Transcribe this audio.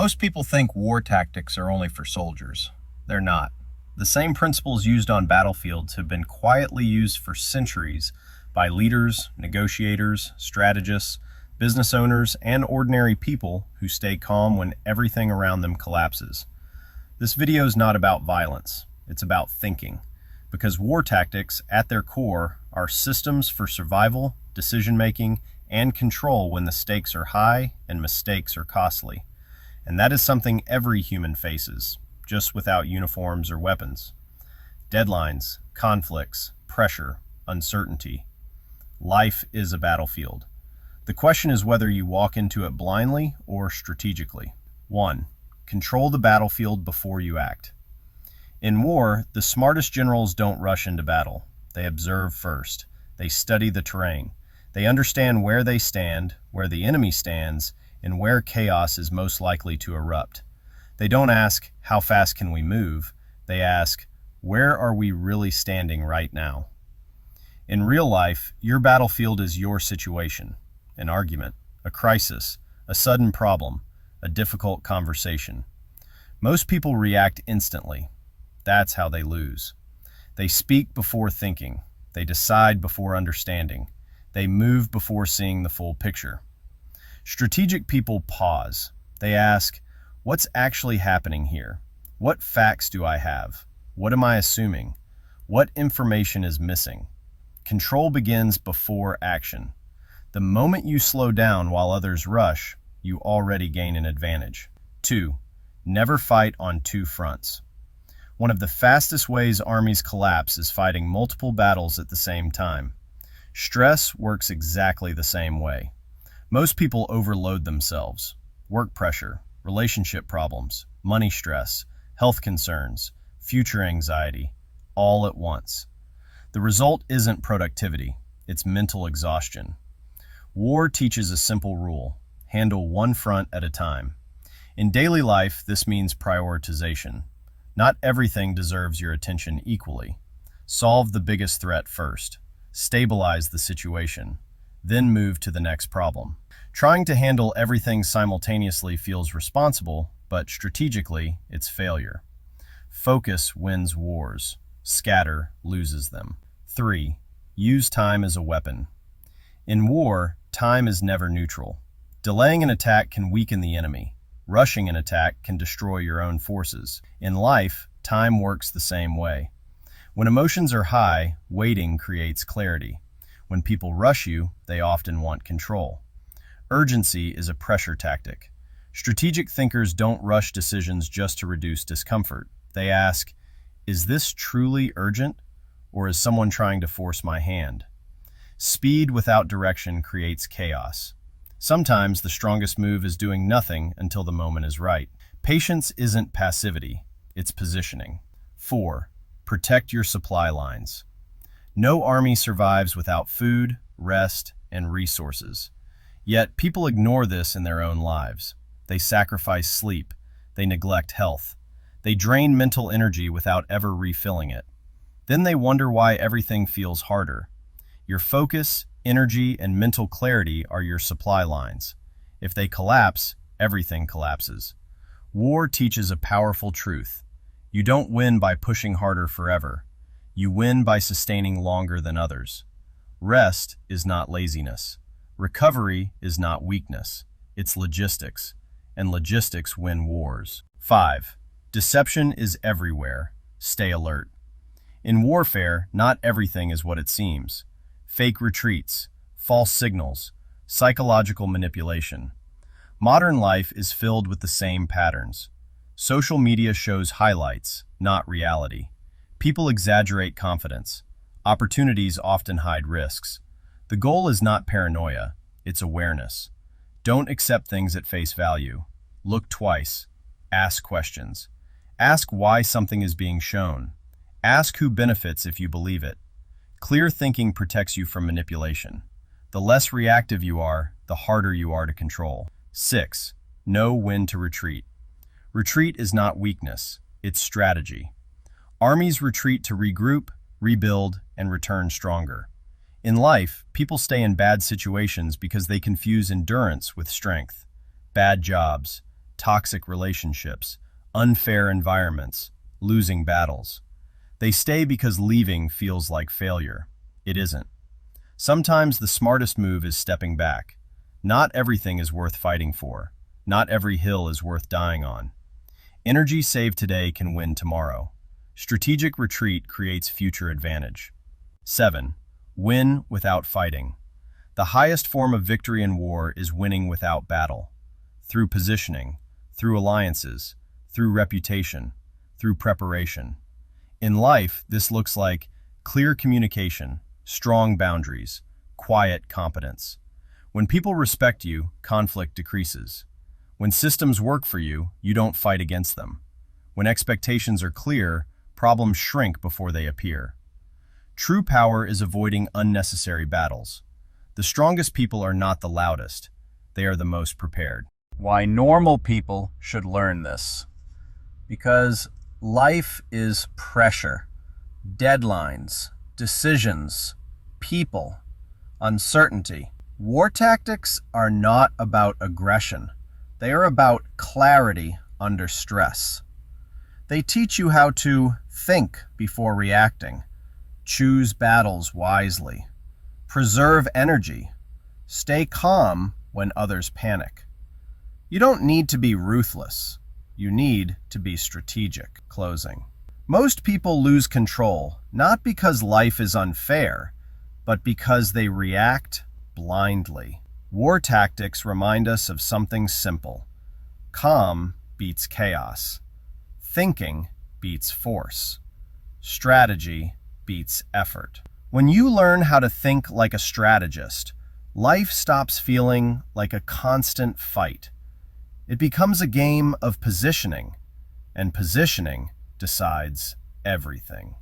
Most people think war tactics are only for soldiers. They're not. The same principles used on battlefields have been quietly used for centuries by leaders, negotiators, strategists, business owners, and ordinary people who stay calm when everything around them collapses. This video is not about violence. It's about thinking. Because war tactics, at their core, are systems for survival, decision-making, and control when the stakes are high and mistakes are costly. And that is something every human faces, just without uniforms or weapons. Deadlines, conflicts, pressure, uncertainty. Life is a battlefield. The question is whether you walk into it blindly or strategically. 1. Control the battlefield before you act. In war, the smartest generals don't rush into battle. They observe first. They study the terrain. They understand where they stand, where the enemy stands, and where chaos is most likely to erupt. They don't ask, how fast can we move? They ask, where are we really standing right now? In real life, your battlefield is your situation, an argument, a crisis, a sudden problem, a difficult conversation. Most people react instantly. That's how they lose. They speak before thinking. They decide before understanding. They move before seeing the full picture. Strategic people pause. They ask, what's actually happening here? What facts do I have? What am I assuming? What information is missing? Control begins before action. The moment you slow down while others rush, you already gain an advantage. 2. Never fight on two fronts. One of the fastest ways armies collapse is fighting multiple battles at the same time. Stress works exactly the same way. Most people overload themselves. Work pressure, relationship problems, money stress, health concerns, future anxiety, all at once. The result isn't productivity, it's mental exhaustion. War teaches a simple rule: handle one front at a time. In daily life, this means prioritization. Not everything deserves your attention equally. Solve the biggest threat first. Stabilize the situation. Then move to the next problem. Trying to handle everything simultaneously feels responsible, but strategically, it's failure. Focus wins wars. Scatter loses them. 3. Use time as a weapon. In war, time is never neutral. Delaying an attack can weaken the enemy. Rushing an attack can destroy your own forces. In life, time works the same way. When emotions are high, waiting creates clarity. When people rush you, they often want control. Urgency is a pressure tactic. Strategic thinkers don't rush decisions just to reduce discomfort. They ask, is this truly urgent, or is someone trying to force my hand? Speed without direction creates chaos. Sometimes the strongest move is doing nothing until the moment is right. Patience isn't passivity, it's positioning. 4. Protect your supply lines. No army survives without food, rest, and resources. Yet people ignore this in their own lives. They sacrifice sleep. They neglect health. They drain mental energy without ever refilling it. Then they wonder why everything feels harder. Your focus, energy, and mental clarity are your supply lines. If they collapse, everything collapses. War teaches a powerful truth. You don't win by pushing harder forever. You win by sustaining longer than others. Rest is not laziness. Recovery is not weakness. It's logistics. And logistics win wars. 5. Deception is everywhere. Stay alert. In warfare, not everything is what it seems. Fake retreats, false signals, psychological manipulation. Modern life is filled with the same patterns. Social media shows highlights, not reality. People exaggerate confidence. Opportunities often hide risks. The goal is not paranoia, it's awareness. Don't accept things at face value. Look twice. Ask questions. Ask why something is being shown. Ask who benefits if you believe it. Clear thinking protects you from manipulation. The less reactive you are, the harder you are to control. 6. Know when to retreat. Retreat is not weakness, it's strategy. Armies retreat to regroup, rebuild, and return stronger. In life, people stay in bad situations because they confuse endurance with strength. Bad jobs, toxic relationships, unfair environments, losing battles. They stay because leaving feels like failure. It isn't. Sometimes the smartest move is stepping back. Not everything is worth fighting for. Not every hill is worth dying on. Energy saved today can win tomorrow. Strategic retreat creates future advantage. 7. Win without fighting. The highest form of victory in war is winning without battle. Through positioning, through alliances, through reputation, through preparation. In life, this looks like clear communication, strong boundaries, quiet competence. When people respect you, conflict decreases. When systems work for you, you don't fight against them. When expectations are clear, problems shrink before they appear. True power is avoiding unnecessary battles. The strongest people are not the loudest. They are the most prepared. Why normal people should learn this. Because life is pressure, deadlines, decisions, people, uncertainty. War tactics are not about aggression. They are about clarity under stress. They teach you how to think before reacting, choose battles wisely, preserve energy, stay calm when others panic. You don't need to be ruthless. You need to be strategic. Closing. Most people lose control, not because life is unfair, but because they react blindly. War tactics remind us of something simple. Calm beats chaos. Thinking beats force. Strategy beats effort. When you learn how to think like a strategist, life stops feeling like a constant fight. It becomes a game of positioning, and positioning decides everything.